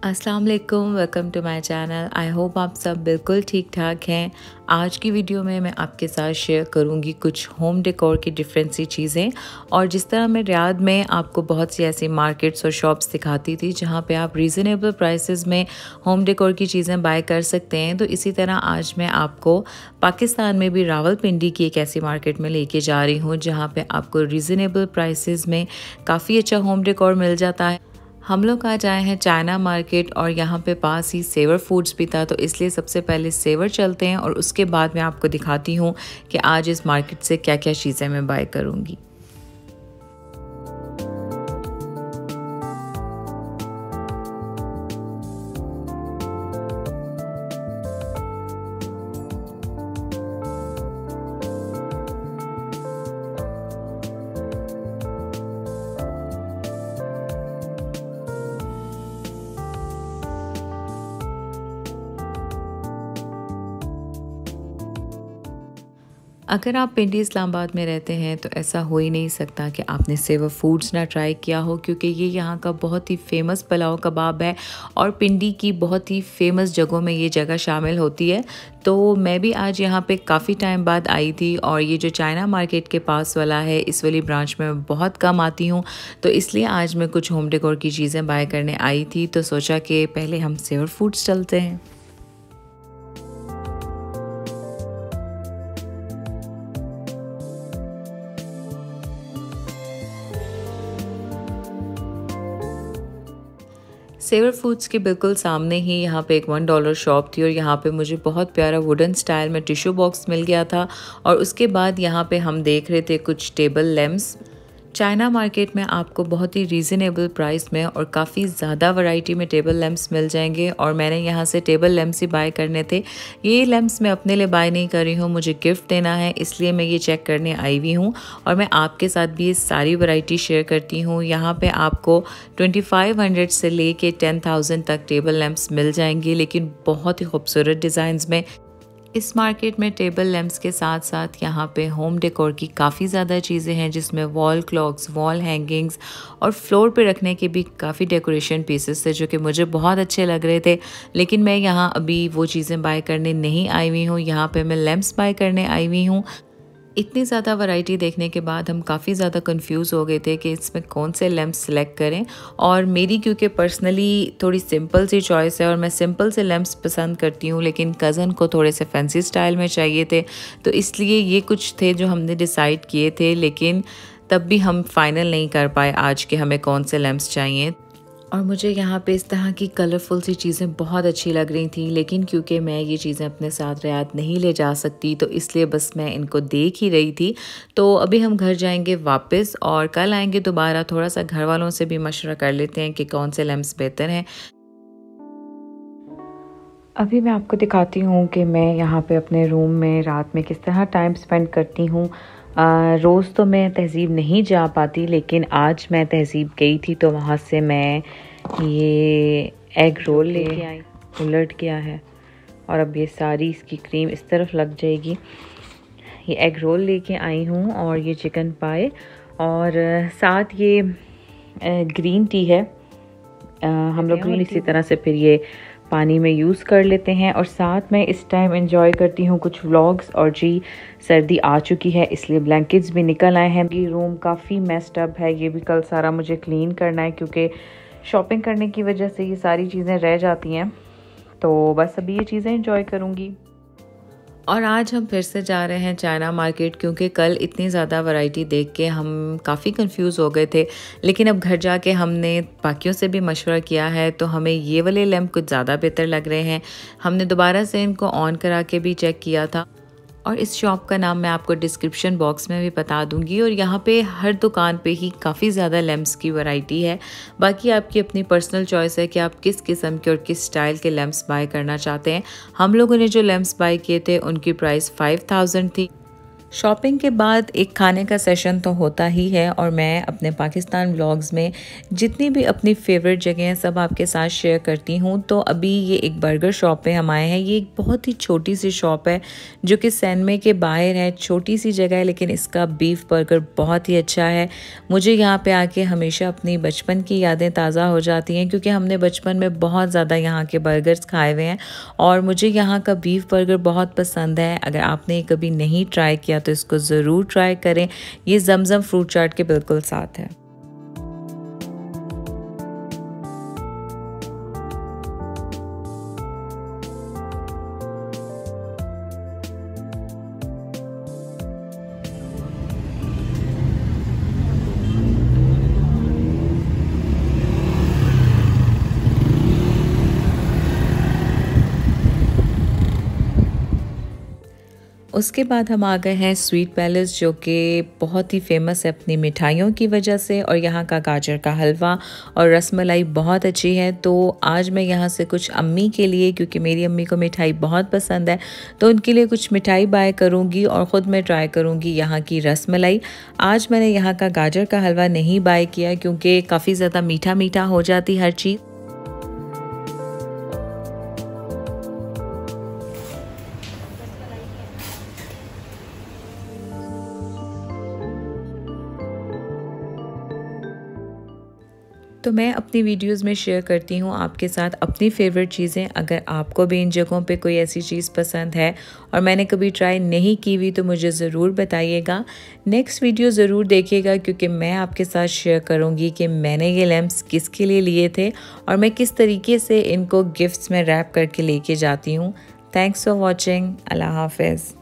अस्सलाम वालेकुम, welcome to my channel. I hope आप सब बिल्कुल ठीक ठाक हैं। आज की वीडियो में मैं आपके साथ शेयर करूंगी कुछ होम डेकोर की डिफरेंट सी चीज़ें। और जिस तरह मैं रियाद में आपको बहुत सी ऐसी मार्केट्स और शॉप्स दिखाती थी जहां पे आप रीज़नेबल प्राइसेस में होम डेकोर की चीज़ें बाय कर सकते हैं, तो इसी तरह आज मैं आपको पाकिस्तान में भी रावलपिंडी की एक ऐसी मार्केट में लेके जा रही हूँ जहाँ पर आपको रीज़नेबल प्राइसेस में काफ़ी अच्छा होम डेकोर मिल जाता है। हम लोग आज आए हैं चाइना मार्केट और यहाँ पे पास ही सेवर फूड्स भी था, तो इसलिए सबसे पहले सेवर चलते हैं और उसके बाद मैं आपको दिखाती हूँ कि आज इस मार्केट से क्या क्या चीज़ें मैं बाय करूँगी। अगर आप पिंडी इस्लामाबाद में रहते हैं तो ऐसा हो ही नहीं सकता कि आपने सेवर फूड्स ना ट्राई किया हो, क्योंकि ये यहाँ का बहुत ही फेमस पुलाव कबाब है और पिंडी की बहुत ही फेमस जगहों में ये जगह शामिल होती है। तो मैं भी आज यहाँ पे काफ़ी टाइम बाद आई थी और ये जो चाइना मार्केट के पास वाला है, इस वाली ब्रांच में मैं बहुत कम आती हूँ, तो इसलिए आज मैं कुछ होम डेकोर की चीज़ें बाय करने आई थी। तो सोचा कि पहले हम सेवर फूड्स चलते हैं। सेवर फूड्स के बिल्कुल सामने ही यहाँ पे एक $1 शॉप थी और यहाँ पे मुझे बहुत प्यारा वुडन स्टाइल में टिश्यू बॉक्स मिल गया था। और उसके बाद यहाँ पे हम देख रहे थे कुछ टेबल लैम्प्स। चाइना मार्केट में आपको बहुत ही रीज़नेबल प्राइस में और काफ़ी ज़्यादा वैरायटी में टेबल लैम्प्स मिल जाएंगे और मैंने यहाँ से टेबल लैम्प्स ही बाय करने थे। ये लैम्प्स मैं अपने लिए बाय नहीं कर रही हूँ, मुझे गिफ्ट देना है, इसलिए मैं ये चेक करने आई हुई हूँ और मैं आपके साथ भी ये सारी वैरायटी शेयर करती हूँ। यहाँ पे आपको 2500 से लेके 10,000 तक टेबल लैम्प्स मिल जाएंगे, लेकिन बहुत ही खूबसूरत डिज़ाइंस में। इस मार्केट में टेबल लैम्प्स के साथ साथ यहाँ पे होम डेकोर की काफ़ी ज़्यादा चीज़ें हैं, जिसमें वॉल क्लॉक्स, वॉल हैंगिंग्स और फ्लोर पे रखने के भी काफ़ी डेकोरेशन पीसेस थे जो कि मुझे बहुत अच्छे लग रहे थे। लेकिन मैं यहाँ अभी वो चीज़ें बाय करने नहीं आई हुई हूँ, यहाँ पे मैं लैम्प्स बाय करने आई हुई हूँ। इतनी ज़्यादा वैरायटी देखने के बाद हम काफ़ी ज़्यादा कंफ्यूज हो गए थे कि इसमें कौन से लैम्प सेलेक्ट करें। और मेरी क्योंकि पर्सनली थोड़ी सिंपल सी चॉइस है और मैं सिंपल से लैम्प्स पसंद करती हूँ, लेकिन कज़न को थोड़े से फैंसी स्टाइल में चाहिए थे, तो इसलिए ये कुछ थे जो हमने डिसाइड किए थे। लेकिन तब भी हम फाइनल नहीं कर पाए आज के हमें कौन से लैम्प्स चाहिए। और मुझे यहाँ पे इस तरह की कलरफुल सी चीज़ें बहुत अच्छी लग रही थी, लेकिन क्योंकि मैं ये चीज़ें अपने साथ रियाद नहीं ले जा सकती, तो इसलिए बस मैं इनको देख ही रही थी। तो अभी हम घर जाएंगे वापस और कल आएंगे दोबारा, थोड़ा सा घर वालों से भी मशवरा कर लेते हैं कि कौन से लैम्प्स बेहतर हैं। अभी मैं आपको दिखाती हूँ कि मैं यहाँ पे अपने रूम में रात में किस तरह टाइम स्पेंड करती हूँ। रोज़ तो मैं तहज़ीब नहीं जा पाती, लेकिन आज मैं तहज़ीब गई थी तो वहाँ से मैं ये एग रोल लेके आई, उलट गया है और अब ये सारी इसकी क्रीम इस तरफ लग जाएगी। ये एग रोल लेके आई हूँ और ये चिकन पाए और साथ ये ग्रीन टी है। हम लोग ग्रीन इसी तरह से फिर ये पानी में यूज़ कर लेते हैं। और साथ में इस टाइम एंजॉय करती हूँ कुछ व्लॉग्स। और जी सर्दी आ चुकी है, इसलिए ब्लैंकेट्स भी निकल आए हैं। ये रूम काफ़ी मेस्ड अप है, ये भी कल सारा मुझे क्लीन करना है क्योंकि शॉपिंग करने की वजह से ये सारी चीज़ें रह जाती हैं। तो बस अभी ये चीज़ें एंजॉय करूँगी। और आज हम फिर से जा रहे हैं चाइना मार्केट, क्योंकि कल इतनी ज़्यादा वैरायटी देख के हम काफ़ी कंफ्यूज हो गए थे। लेकिन अब घर जाके हमने बाकियों से भी मशवरा किया है, तो हमें ये वाले लैम्प कुछ ज़्यादा बेहतर लग रहे हैं। हमने दोबारा से इनको ऑन करा के भी चेक किया था और इस शॉप का नाम मैं आपको डिस्क्रिप्शन बॉक्स में भी बता दूंगी। और यहाँ पे हर दुकान पे ही काफ़ी ज़्यादा लैम्प्स की वैरायटी है। बाकी आपकी अपनी पर्सनल चॉइस है कि आप किस किस्म के और किस स्टाइल के लैम्प्स बाय करना चाहते हैं। हम लोगों ने जो लैम्प्स बाय किए थे उनकी प्राइस 5000 थी। शॉपिंग के बाद एक खाने का सेशन तो होता ही है और मैं अपने पाकिस्तान व्लॉग्स में जितनी भी अपनी फेवरेट जगह हैं सब आपके साथ शेयर करती हूँ। तो अभी ये एक बर्गर शॉप पे हम आए हैं। ये एक बहुत ही छोटी सी शॉप है जो कि सैनमे के बाहर है। छोटी सी जगह है लेकिन इसका बीफ बर्गर बहुत ही अच्छा है। मुझे यहाँ पे आके हमेशा अपनी बचपन की यादें ताज़ा हो जाती हैं क्योंकि हमने बचपन में बहुत ज़्यादा यहाँ के बर्गर्स खाए हुए हैं और मुझे यहाँ का बीफ बर्गर बहुत पसंद है। अगर आपने कभी नहीं ट्राई किया तो इसको ज़रूर ट्राई करें। ये जमजम फ्रूट चाट के बिल्कुल साथ है। उसके बाद हम आ गए हैं स्वीट पैलेस जो कि बहुत ही फेमस है अपनी मिठाइयों की वजह से और यहाँ का गाजर का हलवा और रसमलाई बहुत अच्छी है। तो आज मैं यहाँ से कुछ अम्मी के लिए, क्योंकि मेरी अम्मी को मिठाई बहुत पसंद है, तो उनके लिए कुछ मिठाई बाय करूँगी और ख़ुद मैं ट्राई करूँगी यहाँ की रसमलाई। आज मैंने यहाँ का गाजर का हलवा नहीं बाय किया क्योंकि काफ़ी ज़्यादा मीठा मीठा हो जाती हर चीज़। तो मैं अपनी वीडियोस में शेयर करती हूँ आपके साथ अपनी फेवरेट चीज़ें। अगर आपको भी इन जगहों पे कोई ऐसी चीज़ पसंद है और मैंने कभी ट्राई नहीं की हुई तो मुझे ज़रूर बताइएगा। नेक्स्ट वीडियो ज़रूर देखिएगा क्योंकि मैं आपके साथ शेयर करूँगी कि मैंने ये लैम्प्स किसके लिए लिए थे और मैं किस तरीके से इनको गिफ्ट्स में रैप करके लेके जाती हूँ। Thanks for watching. अल्लाह हाफिज़।